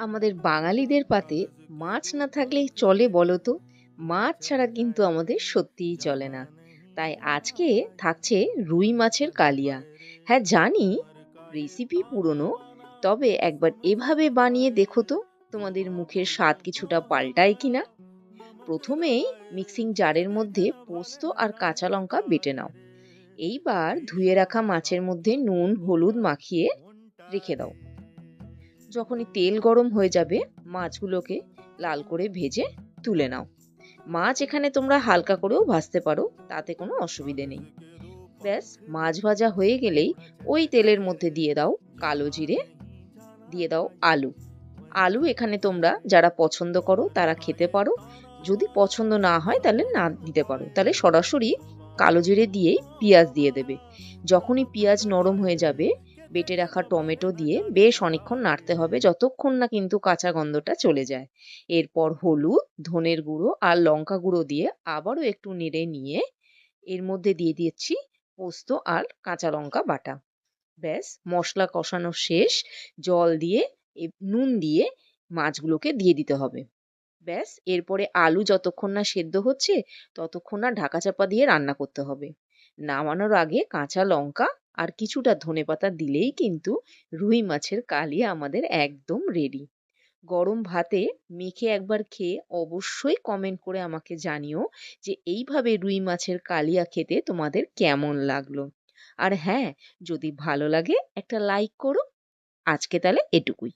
আমাদের বাঙালিদের পাতে মাছ না থাকলেই চলে বলো তো। মাছ ছাড়া কিন্তু আমাদের সত্যিই চলে না। তাই আজকে থাকছে রুই মাছের কালিয়া। হ্যাঁ জানি, রেসিপি পুরনো, তবে একবার এভাবে বানিয়ে দেখো তো তোমাদের মুখের স্বাদ কিছুটা পাল্টায় কিনা। প্রথমেই মিক্সিং জারের মধ্যে পোস্ত আর কাঁচা লঙ্কা বেটে নাও। এইবার ধুয়ে রাখা মাছের মধ্যে নুন হলুদ মাখিয়ে রেখে দাও। যখনই তেল গরম হয়ে যাবে, মাছগুলোকে লাল করে ভেজে তুলে নাও। মাছ এখানে তোমরা হালকা করেও ভাজতে পারো, তাতে কোনো অসুবিধে নেই। ব্যাস, মাছ ভাজা হয়ে গেলেই ওই তেলের মধ্যে দিয়ে দাও কালো জিরে, দিয়ে দাও আলু। আলু এখানে তোমরা যারা পছন্দ করো তারা খেতে পারো, যদি পছন্দ না হয় তাহলে না দিতে পারো। তাহলে সরাসরি কালো জিরে দিয়েই পেঁয়াজ দিয়ে দেবে। যখনই পেঁয়াজ নরম হয়ে যাবে, বেটে রাখা টমেটো দিয়ে বেশ অনেকক্ষণ নাড়তে হবে, যতক্ষণ না কিন্তু কাঁচা গন্ধটা চলে যায়। এরপর হলুদ, ধনের গুঁড়ো আর লঙ্কা গুঁড়ো দিয়ে আবারও একটু নেড়ে নিয়ে এর মধ্যে দিয়ে দিচ্ছি পোস্ত আর কাঁচা লঙ্কা বাটা। ব্যাস, মশলা কষানো শেষ। জল দিয়ে নুন দিয়ে মাছগুলোকে দিয়ে দিতে হবে। ব্যাস, এরপরে আলু যতক্ষণ না সেদ্ধ হচ্ছে ততক্ষণ না ঢাকা চাপা দিয়ে রান্না করতে হবে। নামানোর আগে কাঁচা লঙ্কা আর কিছুটা ধনেপাতা দিলেই কিন্তু রুই মাছের কালিয়া আমাদের একদম রেডি। গরম ভাতে মেখে একবার খেয়ে অবশ্যই কমেন্ট করে আমাকে জানিও যে এইভাবে রুই মাছের কালিয়া খেতে তোমাদের কেমন লাগলো। আর হ্যাঁ, যদি ভালো লাগে একটা লাইক করো। আজকে তাহলে এটুকুই।